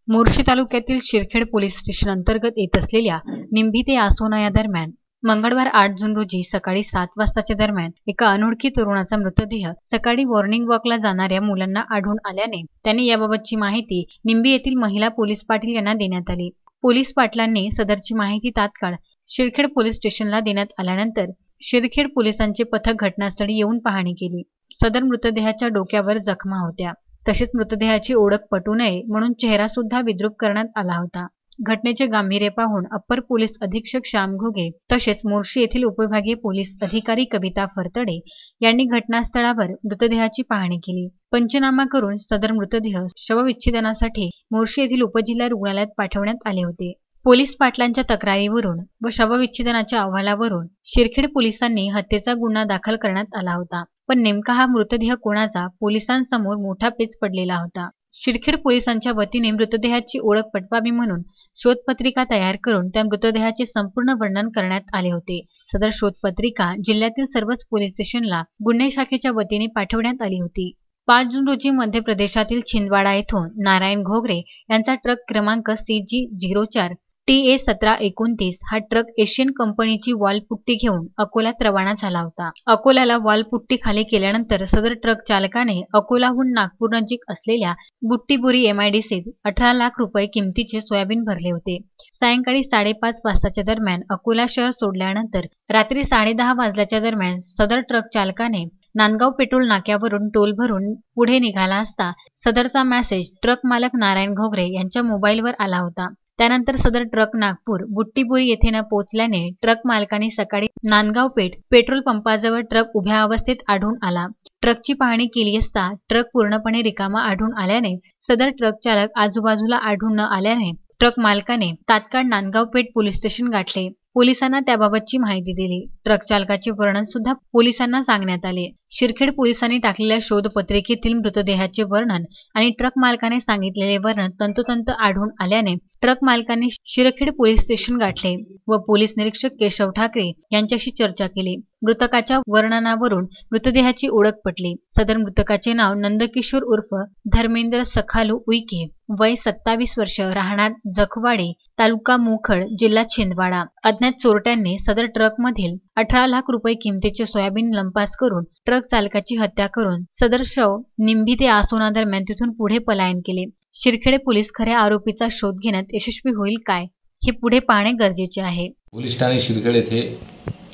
मोर्शी तालुक्यातील शिरखेड police station अंतर्गत येत असलेल्या निंभी ते आसोना या दरम्यान मंगळवार 8 जून रोजी सकाळी 7 वाजताच्या दरम्यान एका अनोळखी तरुणाचा मृतदेह सकाळी मॉर्निंग वॉकला जाणाऱ्या मुलांना आढळून आल्याने त्यांनी याबाबतची माहिती निंभी येथील महिला पोलीस पाटील यांना देण्यात आली। पोलीस पाटलांनी सदरची माहिती तात्काळ शिरखेड पोलीस स्टेशनला देण्यात आल्यानंतर शिरखेड पोलिसांचे पथक घटनास्थळी येऊन पाहणी केली। सदर मृतदेहाच्या डोक्यावर जखमा होत्या, तसेच मृतदेहाची ओळख पटू नये म्हणून चेहरा सुद्धा विद्रूप करण्यात आला होता। घटनेचे गांभीर्य पाहून अप्पर पोलीस अधीक्षक श्याम घुगे तसेच मोर्शी येथील उपविभागीय पोलीस अधिकारी कविता फरतडे यांनी घटनास्थळावर मृतदेहाची पाहणी केली। पंचनामा करून सदर मृतदेह शवविच्छेदनासाठी मोर्शी येथील उपजिल्हा रुग्णालयात पाठवण्यात आले होते। पोलीस पाटलांच्या तक्रारीवरून व शवविच्छेदनाच्या अहवालावरून शिरखेड पोलिसांनी हत्येचा गुन्हा दाखल करण्यात आला होता, पण नेमका हा मृतदेह कोणाचा पोलिसांसमोर मोठा पेच पडलेला होता। शिरखेड पोलिसांच्या वतीने मृतदेहाची ओळख पटवावी म्हणून शोधपत्रिका तयार करून त्या मृतदेहाचे संपूर्ण वर्णन करण्यात आले होते। सदर शोधपत्रिका जिल्ह्यातील सर्वच पोलीस स्टेशनला गुन्हे शाखेच्या वतीने पाठवण्यात आली होती। 5 जून रोजी मध्य प्रदेशातील छिंदवाडा येथून नारायण घोगरे यांचा ट्रक क्रमांक CG04 TA 1729 हा ट्रक एशियन कंपनीची वॉलपुट्टी घेऊन अकोल्यात रवाना झाला होता। अकोल्याला वॉलपुट्टी खाली केल्यानंतर सदर ट्रक चालकाने अकोलाहून नागपूर नजीक असलेल्या बुट्टीबुरी MIDCत 18 लाख रुपये किमतीचे सोयाबीन भरले होते। सायंकाळी 5:30 वाजताच्या दरम्यान अकोला शहर सोडल्यानंतर रात्री 10:30 वाजल्याच्या दरम्यान सदर ट्रक चालकाने नांदगाव पेट्रोल नाक्यावरून टोल भरून पुढे निघाला असता सदरचा मेसेज ट्रक मालक नारायण घोगरे यांच्या मोबाईलवर आला होता। त्यानंतर सदर ट्रक नागपूर बुट्टीबुरी येथे न पोहोचल्याने ट्रक मालकाने सकाळी नांदगाव पेट्रोल पंपाजवळ ट्रक उभ्या अवस्थेत आढळून आला। ट्रकची पाहणी केली असता ट्रक पूर्णपणे रिकामा आढळून आल्याने सदर ट्रक चालक आजूबाजूला आढळून न आल्याने ट्रक मालकाने तात्काळ नांदगाव पेठ पोलीस स्टेशन गाठले। पोलिसांना त्याबाबतची माहिती दिली। ट्रक चालकाचे वर्णन सुद्धा पोलिसांना सांगण्यात आले। शिरखेड पोलिसांनी टाकलेल्या शोधपत्रिकेतील मृतदेहाचे वर्णन आणि ट्रक मालकाने सांगितलेले वर्णन तंतोतंत आढळून आल्याने ट्रक मालकांनी शिरखेड पोलीस स्टेशन गाठले व पोलीस निरीक्षक केशव ठाकरे यांच्याशी चर्चा केली। मृतकाच्या वर्णनावरून मृतदेहाची ओळख पटली। सदर मृतकाचे नाव नंदकिशोर उर्फ धर्मेंद्र सखालू उईके, वय 27 वर्ष, राहणार जखवाडी, तालुका मोखड, जिल्हा छिंदवाडा। अज्ञात चोरट्यांनी सदर ट्रकमधील 18 लाख रुपये किमतीचे सोयाबीन लंपास करून ट्रक चालकाची हत्या करून सदर शव निंभी ते आसोना दरम्यान तिथून पुढे पलायन केले। शिरखेड पोलीस खऱ्या आरोपीचा शोध घेण्यात यशस्वी होईल काय हे पुढे पाहणे गरजेचे आहे। पोलीस ठाणे शिरखेड येथे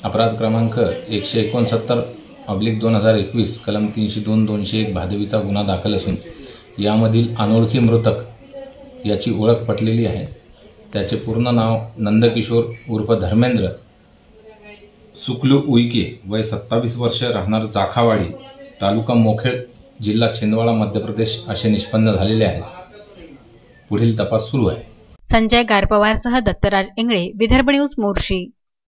अपराध क्रमांक 169/2021 कलम 302-201 भादवीचा गुन्हा दाखल असून यामधील अनोळखी मृतक याची ओळख पटलेली आहे। त्याचे पूर्ण नाव नंदकिशोर उर्फ धर्मेंद्र सुखलू उईके, वय 27 वर्ष, राहणार जाखावाडी, तालुका मोखेड, जिल्हा छिंदवाडा, मध्य प्रदेश असे निष्पन्न झालेले आहेत। पुढील तपास सुरू आहे। संजय गारपवारसह दत्तराज इंगळे, विदर्भ न्यूज, मोर्शी।